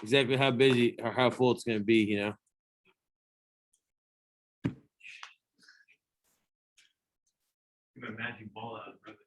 exactly how busy or how full it's gonna be, you know. Give a magic ball out, brother.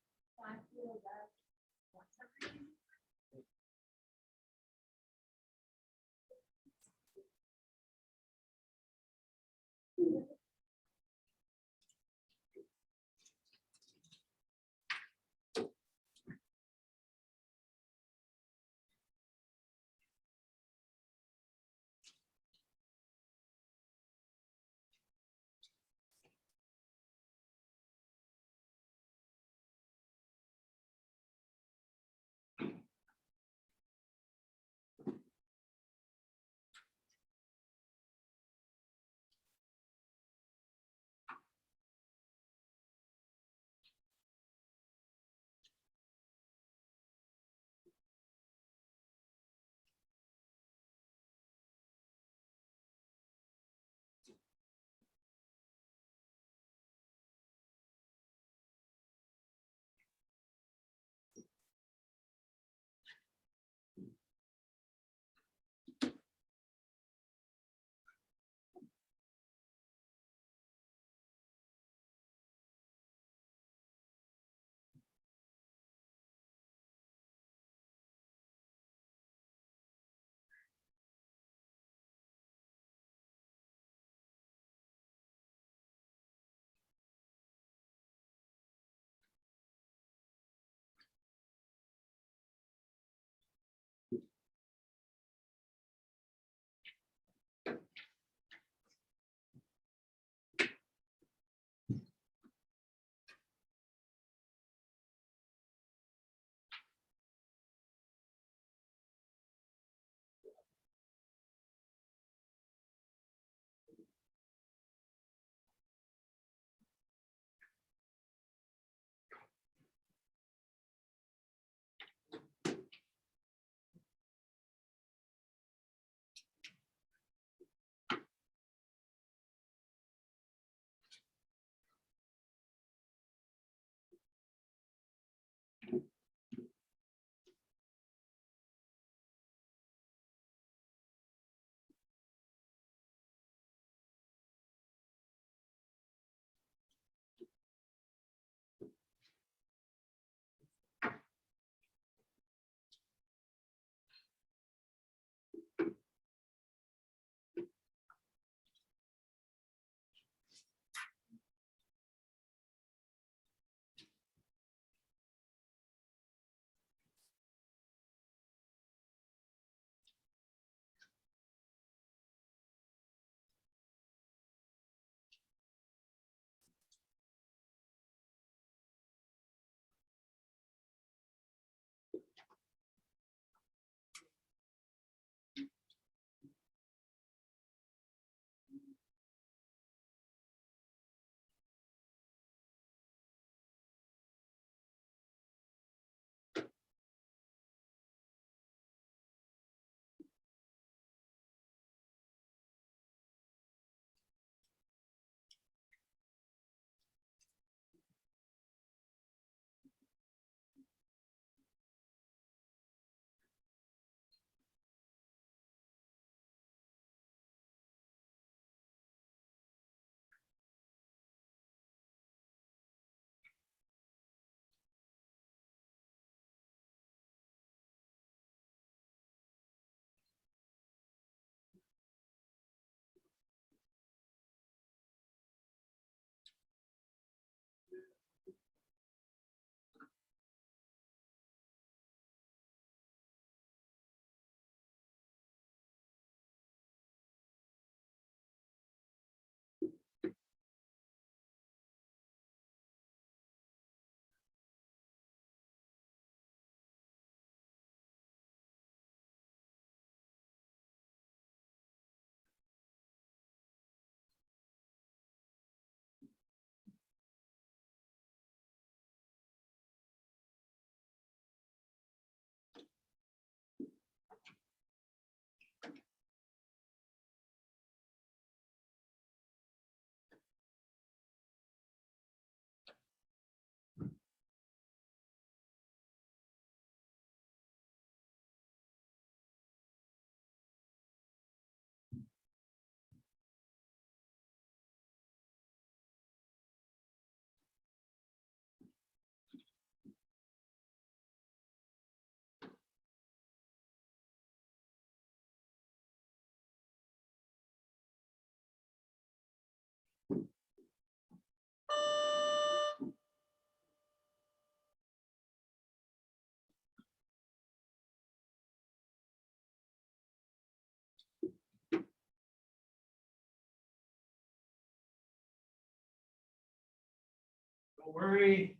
Don't worry.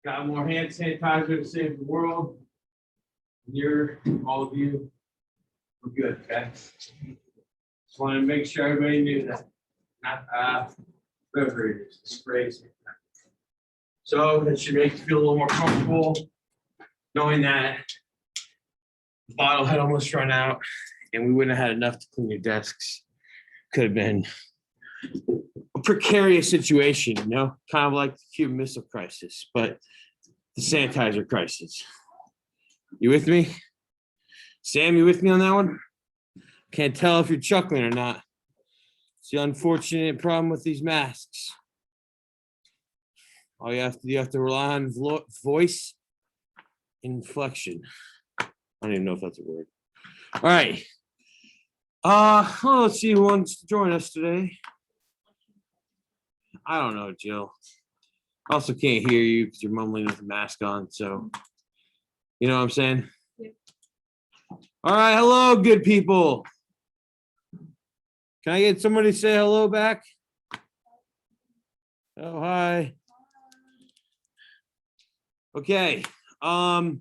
Got more hand sanitizer to save the world. You're, all of you, we're good, okay? Just wanted to make sure everybody knew that. Not, whatever it is, sprays. So that should make you feel a little more comfortable knowing that the bottle had almost run out and we wouldn't have had enough to clean your desks. Could have been a precarious situation, you know, kind of like the Cuban Missile Crisis, but the sanitizer crisis. You with me? Sam, you with me on that one? Can't tell if you're chuckling or not. It's the unfortunate problem with these masks. All you have to rely on voice inflection. I don't even know if that's a word. All right. Well, let's see who wants to join us today. I don't know, Jill. I also can't hear you because you're mumbling with a mask on. So, you know what I'm saying? Yep. All right. Hello, good people. Can I get somebody to say hello back? Oh, hi. Okay. Kind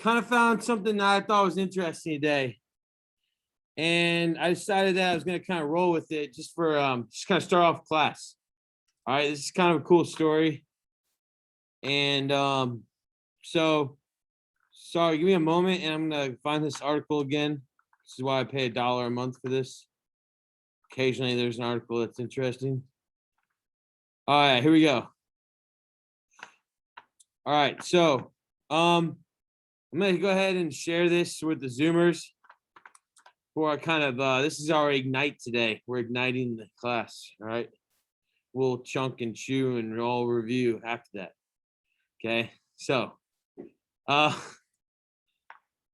of found something that I thought was interesting today. And I decided that I was going to kind of roll with it just for just kind of start off class. All right, this is kind of a cool story. And so sorry, give me a moment and I'm going to find this article again. This is why I pay $1 a month for this. Occasionally there's an article that's interesting. All right, here we go. All right, so I'm going to go ahead and share this with the Zoomers before I kind of, this is our Ignite today. We're igniting the class, all right? We'll chunk and chew and all review after that, okay? So,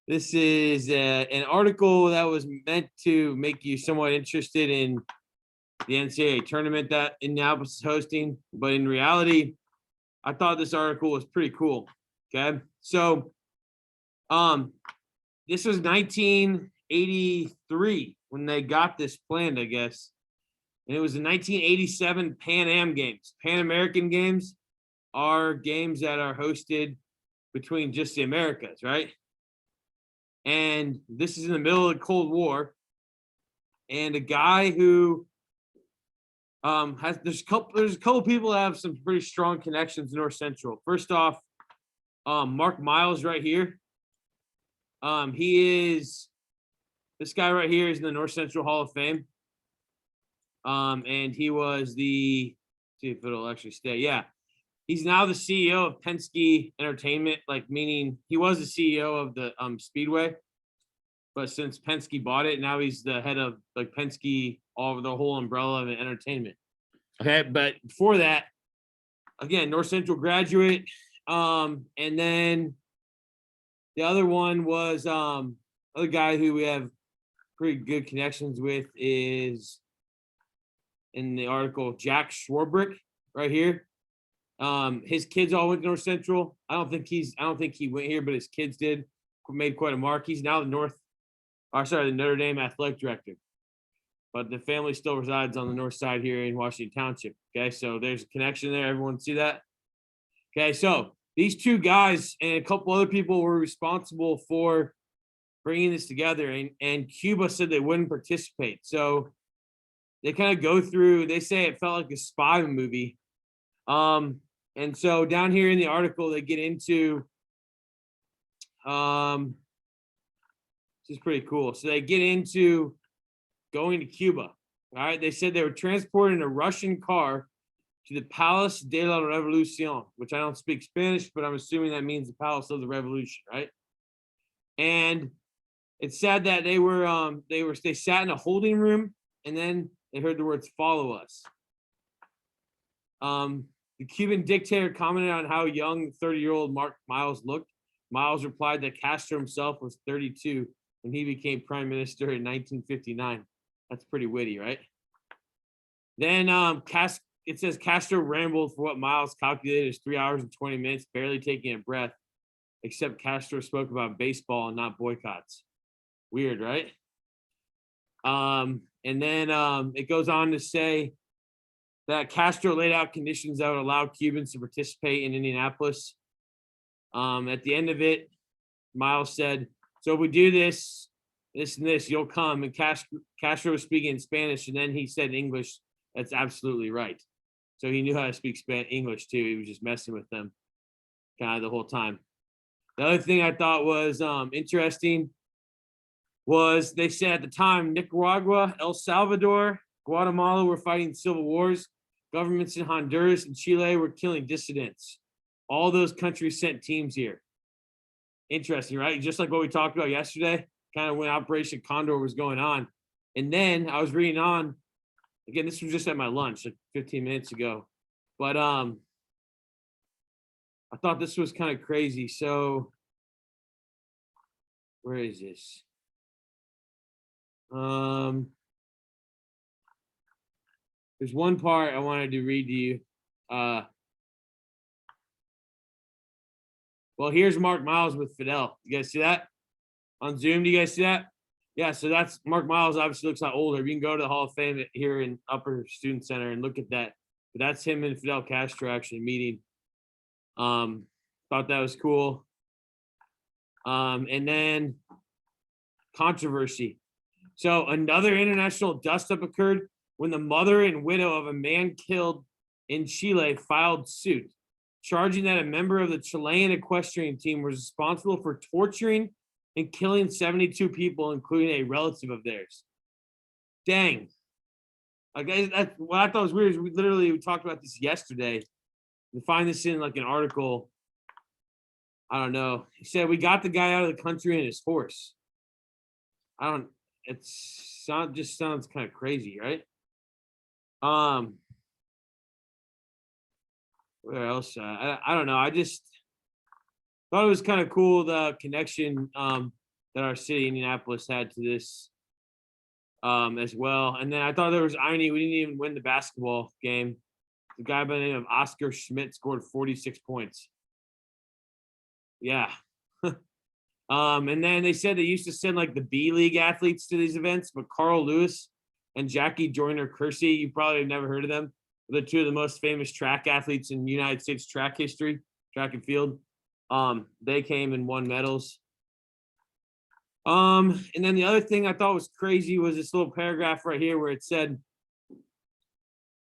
this is an article that was meant to make you somewhat interested in the NCAA tournament that Indianapolis is hosting, but in reality, I thought this article was pretty cool, okay? So, this was 1983 when they got this planned, I guess. And it was the 1987 Pan Am Games. Pan American Games are games that are hosted between just the Americas, right? And this is in the middle of the Cold War. And a guy who there's a couple people that have some pretty strong connections to North Central. First off, Mark Miles right here. This guy right here is in the North Central Hall of Fame. And he was see if it'll actually stay. Yeah. He's now the CEO of Penske Entertainment, like meaning he was the CEO of the Speedway. But since Penske bought it, now he's the head of like Penske, all of the whole umbrella of entertainment. Okay, but before that, again, North Central graduate. And then the other one was other guy who we have pretty good connections with is in the article, Jack Schwarbrick right here. His kids all went to North Central. I don't think he went here, but his kids did, made quite a mark. He's now the Notre Dame athletic director. But the family still resides on the north side here in Washington Township. Okay, so there's a connection there. Everyone see that? Okay, so these two guys and a couple other people were responsible for bringing this together, and Cuba said they wouldn't participate. So they kind of go through, they say it felt like a spy movie. And so down here in the article, they get into, this is pretty cool. So they get into going to Cuba. All right. They said they were transported in a Russian car to the Palace de la Revolucion, which I don't speak Spanish, but I'm assuming that means the Palace of the Revolution, right? And it's sad that they sat in a holding room and then they heard the words "follow us." The Cuban dictator commented on how young 30-year-old Mark Miles looked. Miles replied that Castro himself was 32 when he became prime minister in 1959. That's pretty witty, right? Then it says Castro rambled for what Miles calculated as 3 hours and 20 minutes, barely taking a breath, except Castro spoke about baseball and not boycotts. Weird, right? And then it goes on to say that Castro laid out conditions that would allow Cubans to participate in Indianapolis. At the end of it, Miles said, so if we do this, this and this, you'll come. And Castro was speaking in Spanish, and then he said in English, that's absolutely right. So he knew how to speak English too. He was just messing with them kind of the whole time. The other thing I thought was interesting was they said at the time, Nicaragua, El Salvador, Guatemala were fighting civil wars. Governments in Honduras and Chile were killing dissidents. All those countries sent teams here. Interesting, right? Just like what we talked about yesterday, kind of when Operation Condor was going on. And then I was reading on, again, this was just at my lunch, like 15 minutes ago. But I thought this was kind of crazy. So where is this? There's one part I wanted to read to you. Well, here's Mark Miles with Fidel. You guys see that on Zoom? Do you guys see that? Yeah, so that's Mark Miles. Obviously looks a lot older. You can go to the Hall of Fame here in Upper Student Center and look at that. But that's him and Fidel Castro actually meeting. Thought that was cool. And then controversy. So another international dust-up occurred when the mother and widow of a man killed in Chile filed suit, charging that a member of the Chilean equestrian team was responsible for torturing and killing 72 people, including a relative of theirs. Dang. I guess that's what I thought was weird. Is we talked about this yesterday. We find this in like an article. I don't know. He said we got the guy out of the country and his horse. Just sounds kind of crazy, right? Where else? I don't know. I just thought it was kind of cool, the connection that our city, Indianapolis, had to this as well. And then I thought there was irony. We didn't even win the basketball game. The guy by the name of Oscar Schmidt scored 46 points. Yeah. And then they said they used to send like the B League athletes to these events, but Carl Lewis and Jackie Joyner Kersey, you probably have never heard of them. They're two of the most famous track athletes in United States track history, track and field. They came and won medals. And then the other thing I thought was crazy was this little paragraph right here where it said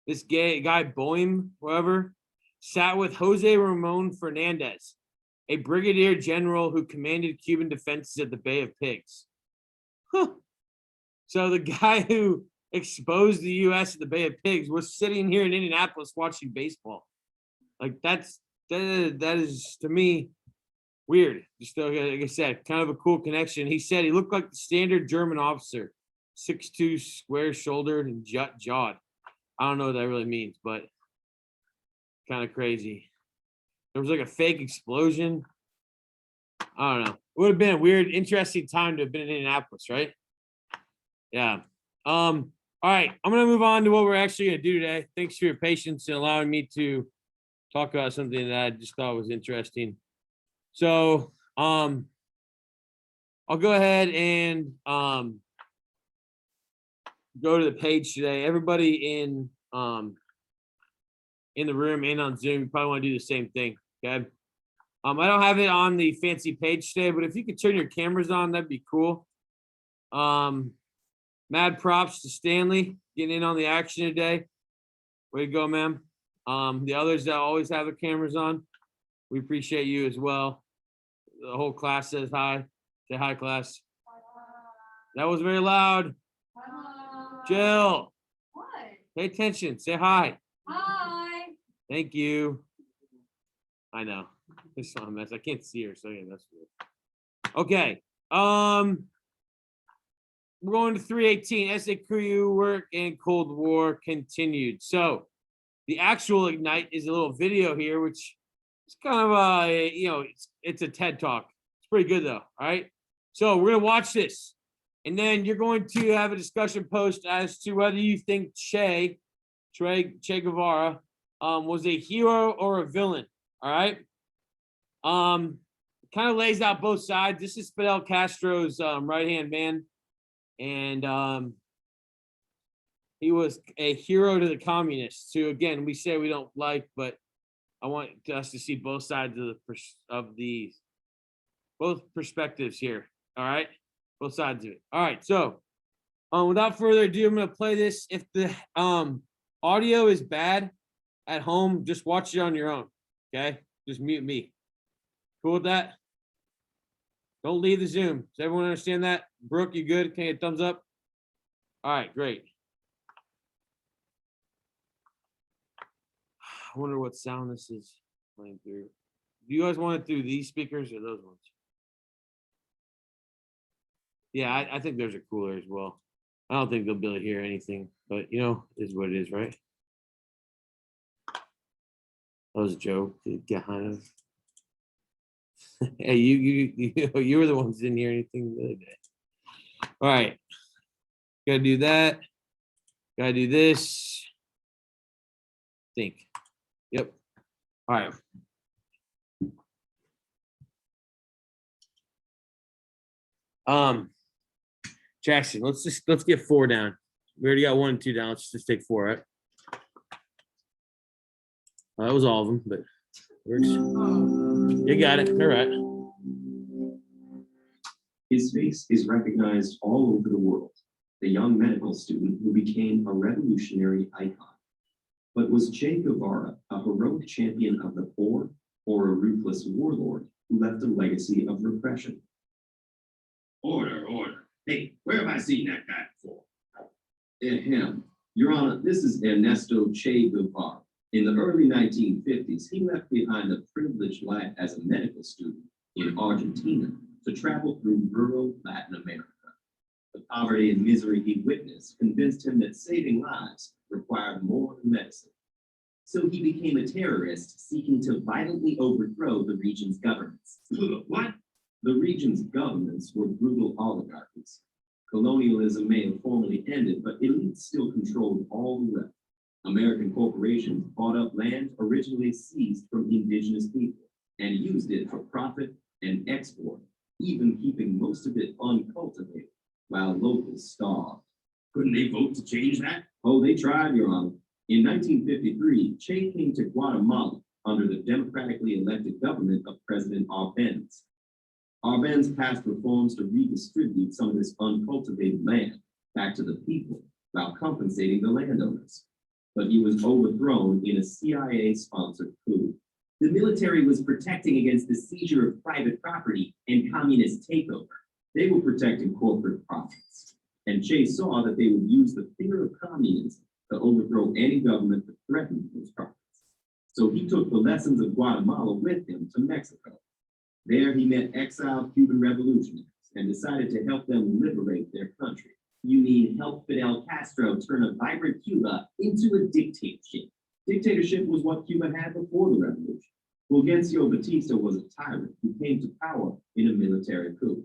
this guy Boehm, whoever, sat with Jose Ramon Fernandez, a brigadier general who commanded Cuban defenses at the Bay of Pigs. Huh. So the guy who exposed the U.S. at the Bay of Pigs was sitting here in Indianapolis watching baseball. Like that is to me weird. Just like I said, kind of a cool connection. He said he looked like the standard German officer, 6'2", square-shouldered and jawed. I don't know what that really means, but kind of crazy. There was like a fake explosion. I don't know. It would have been a weird, interesting time to have been in Indianapolis, right? Yeah. All right. I'm going to move on to what we're actually going to do today. Thanks for your patience and allowing me to talk about something that I just thought was interesting. So, I'll go ahead and go to the page today. Everybody in the room and on Zoom, you probably want to do the same thing. Okay. I don't have it on the fancy page today, but if you could turn your cameras on, that'd be cool. Mad props to Stanley getting in on the action today. Way to go, ma'am. The others that always have their cameras on, we appreciate you as well. The whole class says hi. Say hi, class. That was very loud. Jill. What? Pay attention. Say hi. Hi. Thank you. I know. It's a mess. I can't see her, so yeah, that's weird. Okay. We're going to 318. SA crew work and Cold War continued. So the actual Ignite is a little video here, which is kind of it's a TED talk. It's pretty good though. All right. So we're gonna watch this, and then you're going to have a discussion post as to whether you think Che Guevara was a hero or a villain. All right. Kind of lays out both sides. This is Fidel Castro's right-hand man. And He was a hero to the communists, who again we say we don't like, but I want us to see both sides of the both perspectives here. All right, both sides of it. All right, so without further ado, I'm gonna play this. If the audio is bad at home, just watch it on your own. Okay, just mute me. Cool with that? Don't leave the Zoom. Does everyone understand that? Brooke, you good? Can you get a thumbs up? All right, great. I wonder what sound this is playing through. Do you guys want it through these speakers or those ones? Yeah, I think those are cooler as well. I don't think they'll be able to hear anything, but you know, is what it is, right? That was a joke. Get behind us. Hey, you were the ones who didn't hear anything the other day. All right, gotta do that. Gotta do this. Think. Yep. All right. Jackson, let's get 4 down. We already got 1 and 2 down. Let's just take 4, right? That was all of them, but works. You got it. All right. His face is recognized all over the world, the young medical student who became a revolutionary icon. But was Che Guevara a heroic champion of the poor or a ruthless warlord who left a legacy of repression? Order. Hey, where have I seen that guy before? Him. Your Honor, this is Ernesto Che Guevara. In the early 1950s, he left behind a privileged life as a medical student in Argentina to travel through rural Latin America. The poverty and misery he witnessed convinced him that saving lives required more than medicine. So he became a terrorist seeking to violently overthrow the region's governments. What? The region's governments were brutal oligarchies. Colonialism may have formally ended, but elites still controlled all the wealth. American corporations bought up land originally seized from indigenous people and used it for profit and export, even keeping most of it uncultivated, while locals starved. Couldn't they vote to change that? Oh, they tried, Your Honor. In 1953, Che came to Guatemala under the democratically elected government of President Arbenz. Arbenz passed reforms to redistribute some of this uncultivated land back to the people while compensating the landowners. But he was overthrown in a CIA-sponsored coup. The military was protecting against the seizure of private property and communist takeover. They were protecting corporate profits. And Che saw that they would use the fear of communism to overthrow any government that threatened those profits. So he took the lessons of Guatemala with him to Mexico. There he met exiled Cuban revolutionaries and decided to help them liberate their country. You mean help Fidel Castro turn a vibrant Cuba into a dictatorship? Dictatorship was what Cuba had before the revolution. Fulgencio Batista was a tyrant who came to power in a military coup.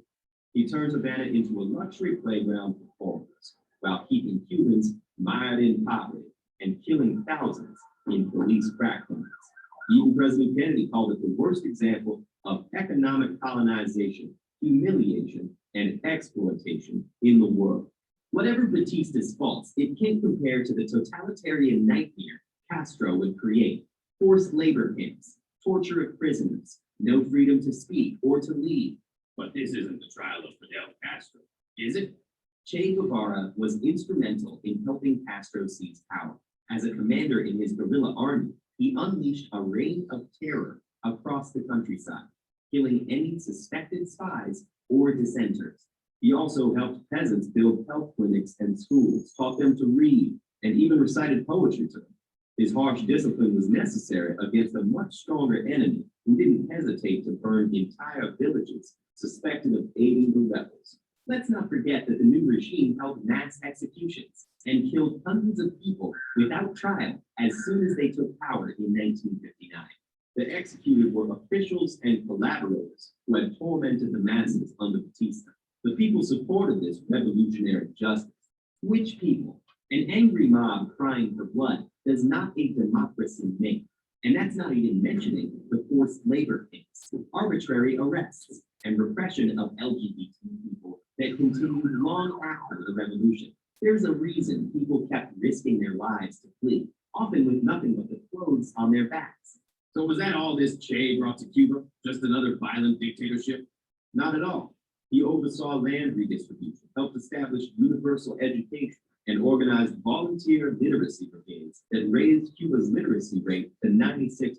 He turned Havana into a luxury playground for foreigners, while keeping Cubans mired in poverty and killing thousands in police crackdowns. Even President Kennedy called it the worst example of economic colonization, humiliation, and exploitation in the world. Whatever Batista's faults, it can't compare to the totalitarian nightmare Castro would create: forced labor camps, torture of prisoners, no freedom to speak or to leave. But this isn't the trial of Fidel Castro, is it? Che Guevara was instrumental in helping Castro seize power. As a commander in his guerrilla army, he unleashed a reign of terror across the countryside, killing any suspected spies or dissenters. He also helped peasants build health clinics and schools, taught them to read, and even recited poetry to them. His harsh discipline was necessary against a much stronger enemy who didn't hesitate to burn entire villages suspected of aiding the rebels. Let's not forget that the new regime held mass executions and killed hundreds of people without trial as soon as they took power in 1959. The executed were officials and collaborators who had tormented the masses under Batista. The people supported this revolutionary justice. Which people? An angry mob crying for blood does not a democracy make. And that's not even mentioning the forced labor camps, arbitrary arrests, and repression of LGBT people that continued long after the revolution. There's a reason people kept risking their lives to flee, often with nothing but the clothes on their backs. So was that all this Che brought to Cuba? Just another violent dictatorship? Not at all. He oversaw land redistribution, helped establish universal education, and organized volunteer literacy brigades that raised Cuba's literacy rate to 96%,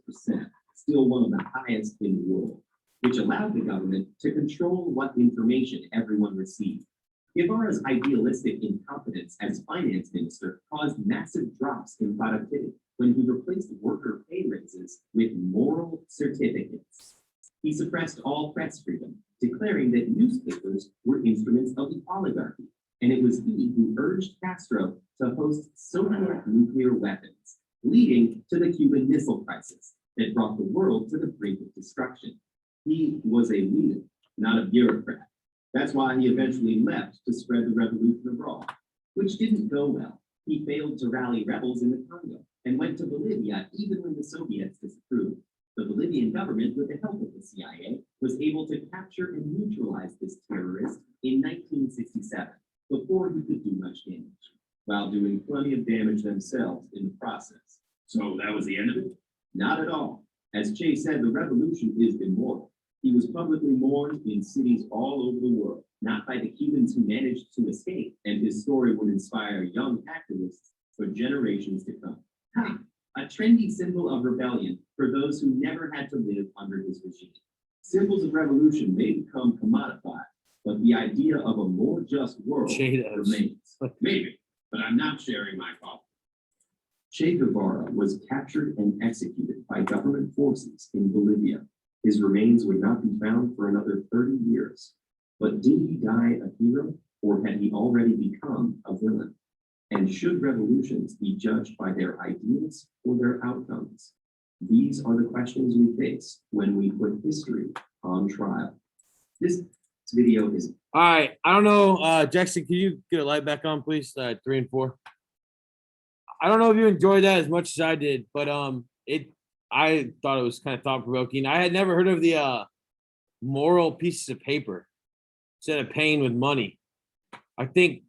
still one of the highest in the world, which allowed the government to control what information everyone received. Guevara's idealistic incompetence as finance minister caused massive drops in productivity when he replaced worker pay raises with moral certificates. He suppressed all press freedom, declaring that newspapers were instruments of the oligarchy, and it was he who urged Castro to host Soviet nuclear weapons, leading to the Cuban Missile Crisis that brought the world to the brink of destruction. He was a leader, not a bureaucrat. That's why he eventually left to spread the revolution abroad, which didn't go well. He failed to rally rebels in the Congo and went to Bolivia even when the Soviets disapproved. The Bolivian government, with the help of the CIA, was able to capture and neutralize this terrorist in 1967, before he could do much damage, while doing plenty of damage themselves in the process. So that was the end of it? Not at all. As Che said, the revolution is immortal. He was publicly mourned in cities all over the world, not by the Cubans who managed to escape, and his story would inspire young activists for generations to come. Ha! A trendy symbol of rebellion for those who never had to live under his regime. Symbols of revolution may become commodified, but the idea of a more just world Che does. remains. Maybe, but I'm not sharing my coffee. Che Guevara was captured and executed by government forces in Bolivia. His remains would not be found for another 30 years. But did he die a hero, or had he already become a villain? And should revolutions be judged by their ideas or their outcomes? These are the questions we face when we put history on trial. This video is All right. I don't know. Jackson, can you get a light back on, please? 3 and 4. I don't know if you enjoyed that as much as I did, but I thought it was kind of thought provoking. I had never heard of the moral pieces of paper instead of paying with money. I think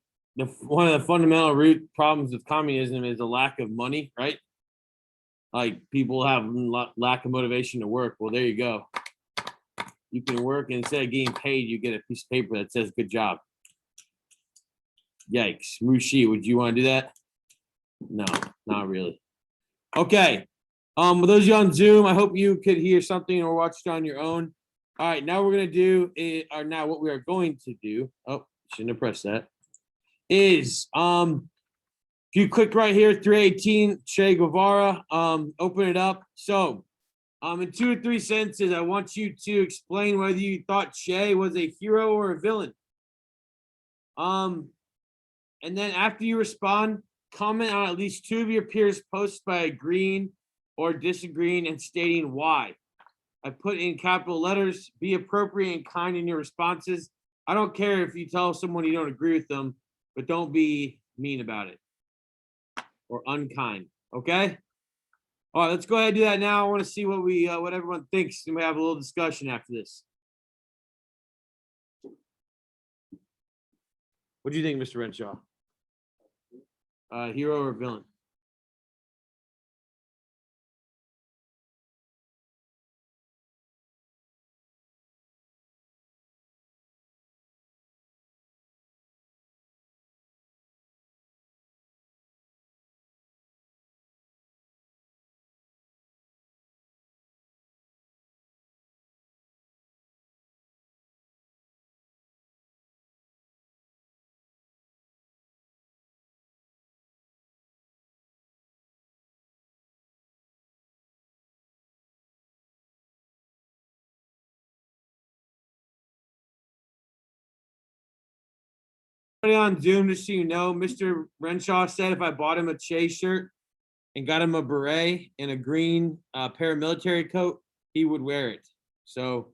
one of the fundamental root problems with communism is a lack of money, right? Like people have lack of motivation to work. Well, there you go. You can work, and instead of getting paid, you get a piece of paper that says "good job." Yikes, Mushi, would you want to do that? No, not really. Okay. For those of you on Zoom, I hope you could hear something or watch it on your own. All right, now we're gonna do now what we are going to do. Oh, shouldn't have pressed that. Is if you click right here, 318 Che Guevara, open it up. So, in 2 or 3 sentences, I want you to explain whether you thought Che was a hero or a villain. And then after you respond, comment on at least 2 of your peers' posts by agreeing or disagreeing and stating why. I put in capital letters, be appropriate and kind in your responses. I don't care if you tell someone you don't agree with them, but don't be mean about it or unkind, okay? All right, let's go ahead and do that now. I want to see what everyone thinks, and we have a little discussion after this. What do you think, Mr. Renshaw? Hero or villain? On Zoom, just so you know, Mr. Renshaw said if I bought him a Che shirt and got him a beret and a green paramilitary coat, he would wear it. So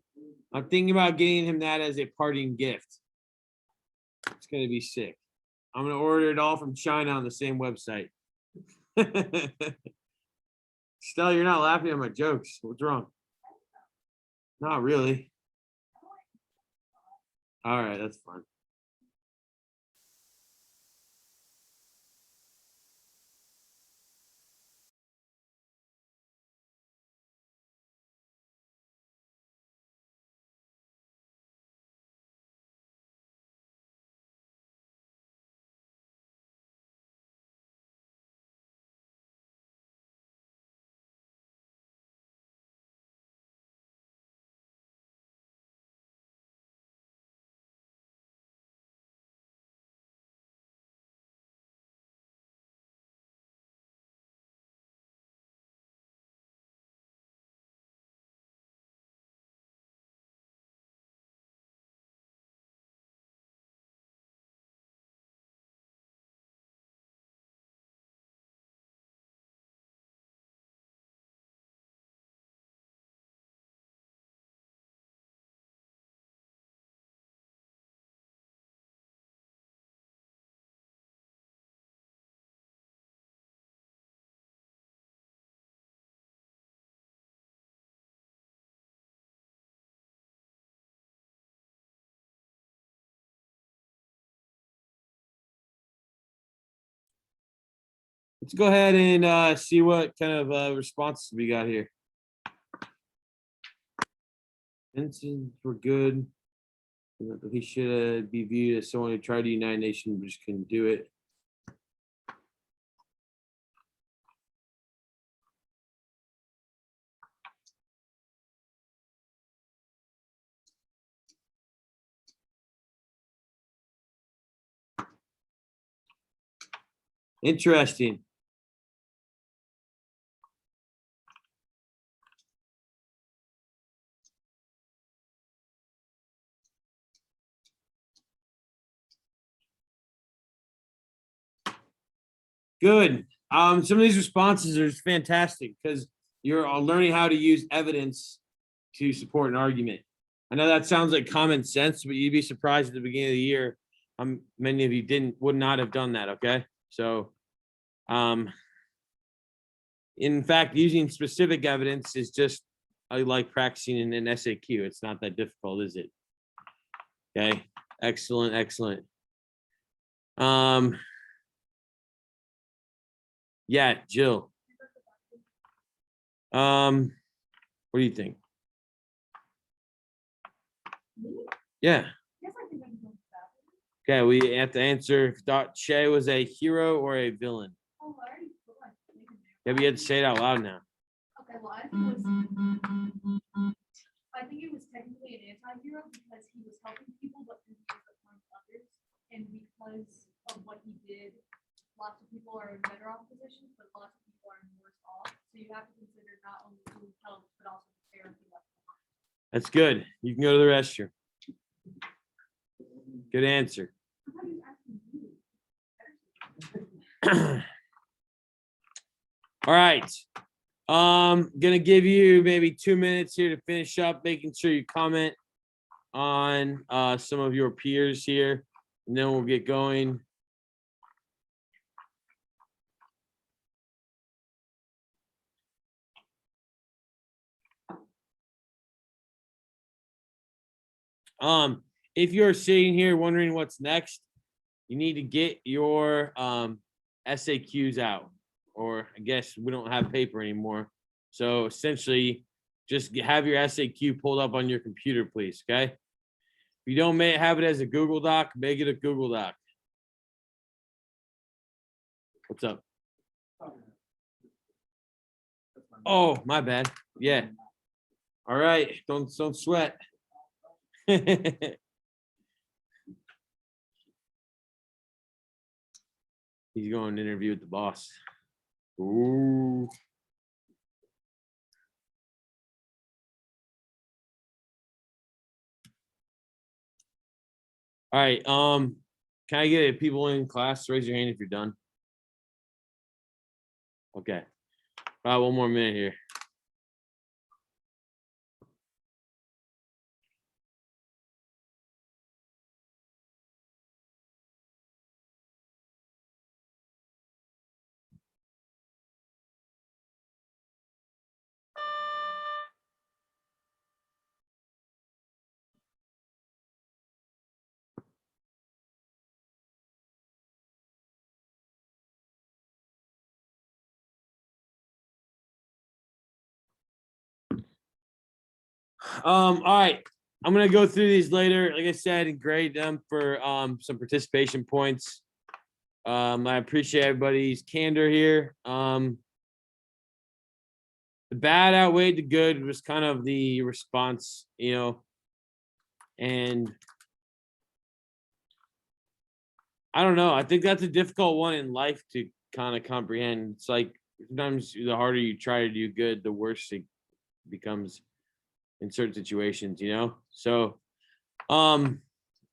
I'm thinking about getting him that as a parting gift. It's gonna be sick. I'm gonna order it all from China on the same website. Stella, you're not laughing at my jokes. What's wrong? Not really. All right, that's fine. Let's go ahead and see what kind of responses we got here. Vincent, we're good. He should be viewed as someone who tried to unite nations but just couldn't do it. Interesting. Good. Some of these responses are just fantastic because you're learning how to use evidence to support an argument. I know that sounds like common sense, but you'd be surprised at the beginning of the year how many of you would not have done that. Okay, so in fact, using specific evidence is just like practicing in an SAQ. It's not that difficult, is it? Okay, excellent, excellent. Yeah, Jill. What do you think? Yeah. Okay, we have to answer if Che was a hero or a villain. Yeah, we had to say it out loud now. Okay, well, I think it was technically an anti-hero because he was helping people, but he was harming others. And because of what he did, lots of people are in better off positions, but lots of people are in worse off. So you have to consider not only who helped, but also the therapy left behind. That's good. You can go to the restroom. Good answer. I thought he was asking you. All right. Gonna give you maybe 2 minutes here to finish up, making sure you comment on some of your peers here, and then we'll get going. If you're sitting here wondering what's next, you need to get your SAQs out, or I guess we don't have paper anymore. So essentially, just have your SAQ pulled up on your computer, please. Okay. If you don't have it as a Google Doc, make it a Google Doc. What's up? Oh, my bad. Yeah. All right. Don't sweat. He's going to interview with the boss. Ooh. All right. Can I get people in class? Raise your hand if you're done. Okay. About 1 more minute here. All right. I'm gonna go through these later, like I said, and grade them for some participation points. I appreciate everybody's candor here. The bad outweighed the good was kind of the response, and I don't know. I think that's a difficult one in life to kind of comprehend. It's like sometimes the harder you try to do good, the worse it becomes in certain situations, So,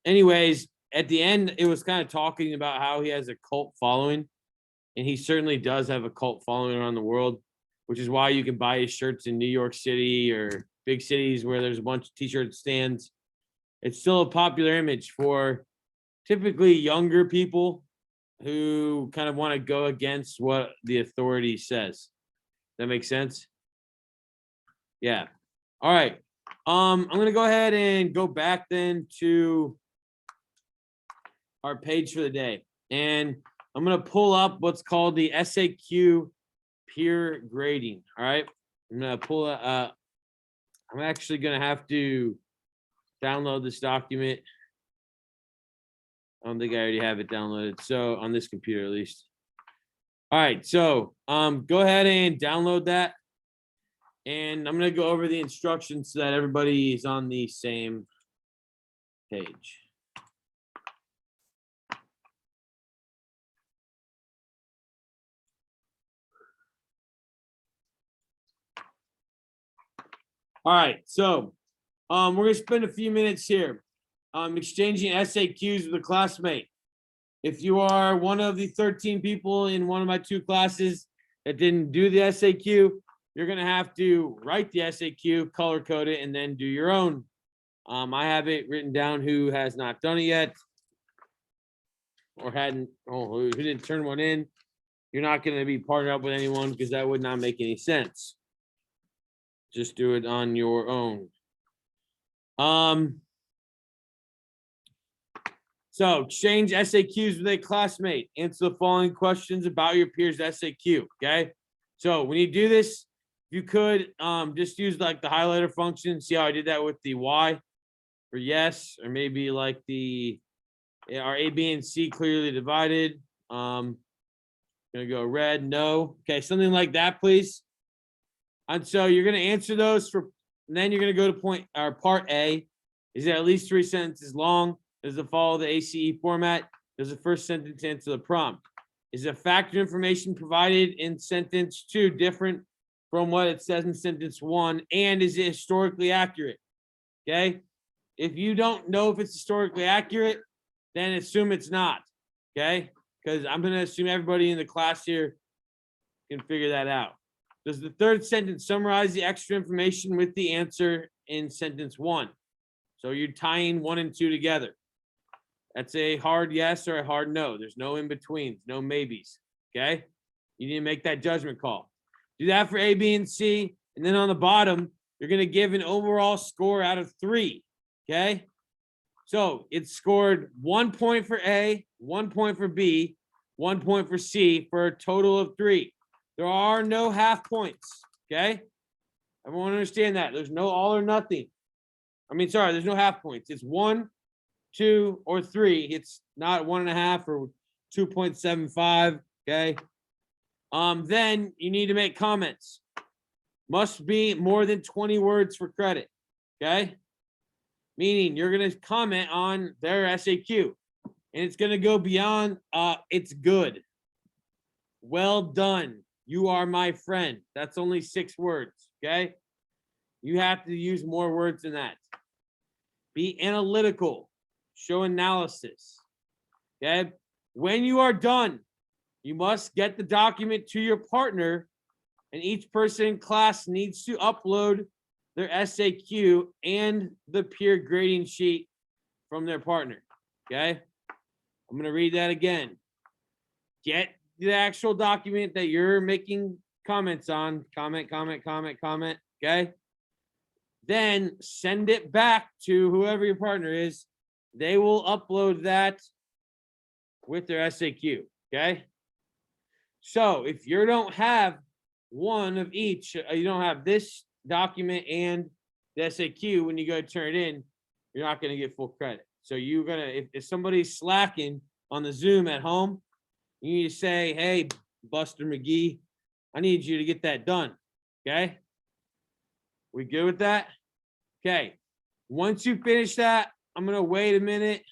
anyways, at the end, it was kind of talking about how he has a cult following, and he certainly does have a cult following around the world, which is why you can buy his shirts in New York City or big cities where there's a bunch of t-shirt stands. It's still a popular image for typically younger people who kind of want to go against what the authority says. That makes sense? Yeah. All right. I'm going to go ahead and go back then to our page for the day. And I'm gonna pull up what's called the SAQ peer grading. All right. I'm gonna pull it up. I'm actually gonna have to download this document. I don't think I already have it downloaded. So on this computer at least. All right, so go ahead and download that. And I'm gonna go over the instructions so that everybody is on the same page. All right, so we're gonna spend a few minutes here exchanging SAQs with a classmate. If you are one of the 13 people in one of my 2 classes that didn't do the SAQ, you're gonna have to write the SAQ, color code it, and then do your own. I have it written down who has not done it yet or who didn't turn one in. You're not gonna be partnered up with anyone because that would not make any sense. Just do it on your own. So exchange SAQs with a classmate. Answer the following questions about your peer's SAQ. Okay. So when you do this, if you could just use like the highlighter function. See how I did that with the Y for yes, or maybe like our A, B, and C clearly divided. Gonna go red, no. Okay, something like that, please. And so you're gonna answer those and then you're gonna go to part A. Is it at least 3 sentences long? Does it follow the ACE format? Does the first sentence answer the prompt? Is the factor information provided in sentence 2 different from what it says in sentence 1? And is it historically accurate? Okay. If you don't know if it's historically accurate, then assume it's not. Okay. Because I'm going to assume everybody in the class here can figure that out. Does the third sentence summarize the extra information with the answer in sentence 1? So you're tying 1 and 2 together. That's a hard yes or a hard no. There's no in-betweens, no maybes. Okay. You need to make that judgment call. Do that for A, B, and C. And then on the bottom, you're going to give an overall score out of 3. Okay. So it's scored 1 point for A, 1 point for B, 1 point for C for a total of 3. There are no half points. Okay. Everyone understand that. There's no all or nothing. There's no half points. It's 1, 2, or 3. It's not 1.5 or 2.75. Okay. Then you need to make comments. Must be more than 20 words for credit. Okay. Meaning you're going to comment on their SAQ and it's going to go beyond it's good. Well done. You are my friend. That's only 6 words. Okay. You have to use more words than that. Be analytical. Show analysis. Okay. When you are done, you must get the document to your partner, and each person in class needs to upload their SAQ and the peer grading sheet from their partner. Okay. I'm going to read that again. Get the actual document that you're making comments on. Comment. Okay. Then send it back to whoever your partner is. They will upload that with their SAQ. Okay. So if you don't have one of each, you don't have this document and the SAQ, when you go to turn it in, you're not going to get full credit. So you're going to, if somebody's slacking on the Zoom at home, you need to say, hey, Buster McGee, I need you to get that done. Okay. We good with that? Okay. Once you finish that, I'm going to wait a minute.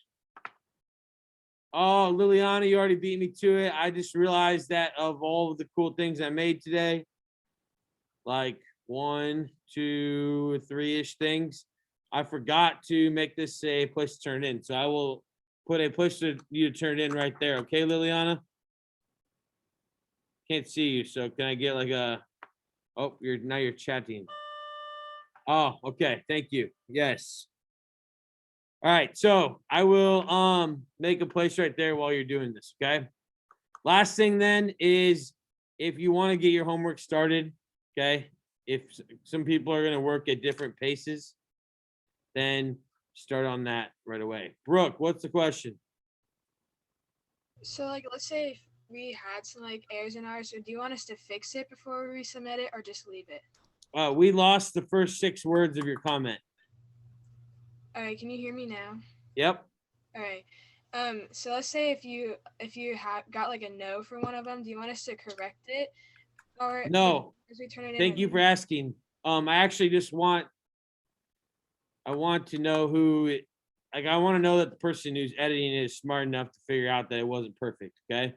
Oh, Liliana, you already beat me to it. I just realized that of all of the cool things I made today, like 1, 2, 3-ish things, I forgot to make this a push to turn in. So I will put a push to you to turn in right there. Okay, Liliana? Can't see you. So can I get like oh, now you're chatting. Oh, okay. Thank you. Yes. All right, so I will make a place right there while you're doing this, okay? Last thing then is if you want to get your homework started, okay? If some people are going to work at different paces, then start on that right away. Brooke, what's the question? So, like, let's say we had some like errors in ours. So do you want us to fix it before we resubmit it or just leave it? We lost the first 6 words of your comment. All right, can you hear me now? Yep. All right. So let's say if you got like a no for one of them, do you want us to correct it, or No. as we turn it in? Thank you for asking. I actually just want to know who it, like, I want to know that the person who's editing it is smart enough to figure out that it wasn't perfect. Okay.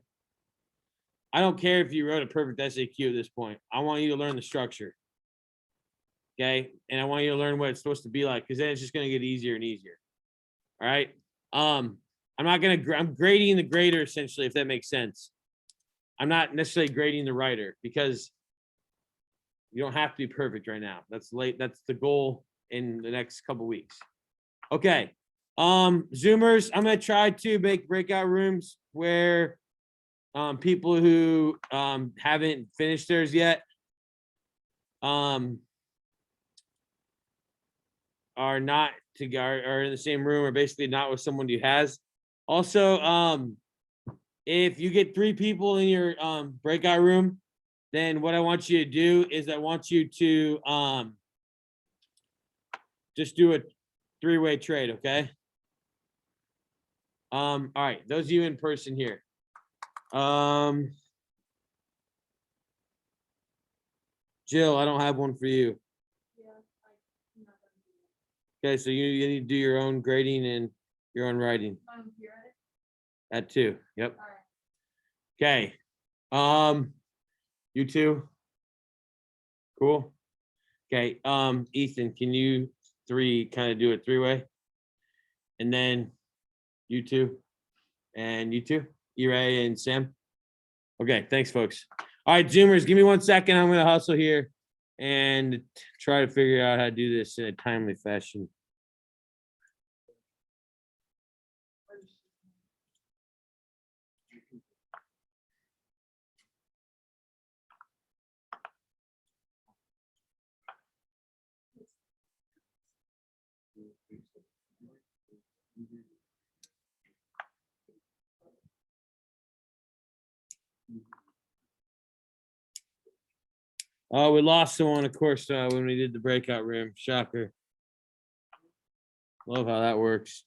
I don't care if you wrote a perfect SAQ at this point. I want you to learn the structure. Okay. And I want you to learn what it's supposed to be like, because then it's just going to get easier and easier. All right. I'm not going to, I'm grading the grader essentially, if that makes sense. I'm not necessarily grading the writer, because you don't have to be perfect right now. That's late. That's the goal in the next couple weeks. Okay. Zoomers, I'm going to try to make breakout rooms where people who haven't finished theirs yet are not are in the same room, or basically not with someone who has. Also, if you get 3 people in your breakout room, then what I want you to do is I want you to just do a 3-way trade, okay? All right, those of you in person here. Jill, I don't have one for you. Yeah, I'm not gonna do that. Okay, so you need to do your own grading and your own writing. Here at it. That too. Yep. All right. Okay. You two. Cool. Okay. Ethan, can you 3 kind of do a 3-way? And then you two and you two, E-Ray and Sam. Okay, thanks, folks. All right, Zoomers, give me 1 second. I'm gonna hustle here and try to figure out how to do this in a timely fashion. Oh, we lost someone, of course, when we did the breakout room. Shocker. Love how that works.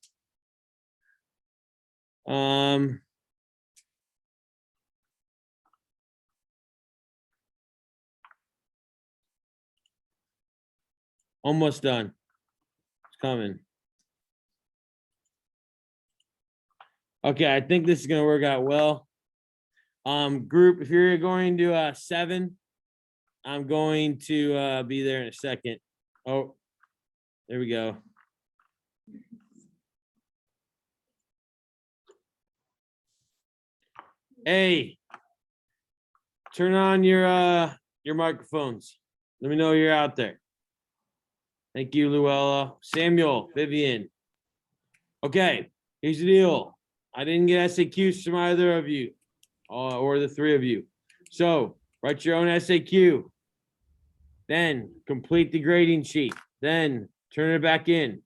Almost done. It's coming. Okay, I think this is gonna work out well. Group, if you're going to 7, I'm going to be there in a second. Oh, there we go. Hey, turn on your microphones. Let me know you're out there. Thank you, Luella. Samuel, Vivian. Okay, here's the deal. I didn't get SAQs from either of you, or the 3 of you. So write your own SAQ. Then complete the grading sheet. Then turn it back in.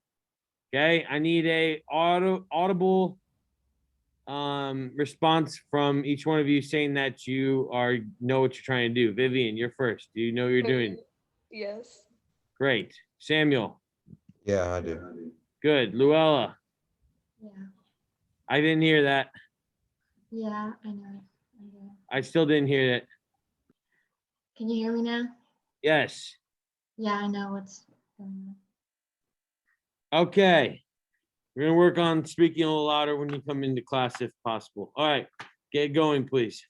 Okay, I need a audible response from each one of you saying that you know what you're trying to do. Vivian, you're first. Do you know what you're doing? Yes. Great. Samuel. Yeah, I do. Good. Luella. Yeah, I didn't hear that. yeah, I know. I know. I still didn't hear that. Can you hear me now? Yes. Yeah, I know what's going on. Okay. We're gonna work on speaking a little louder when you come into class if possible. All right, get going, please.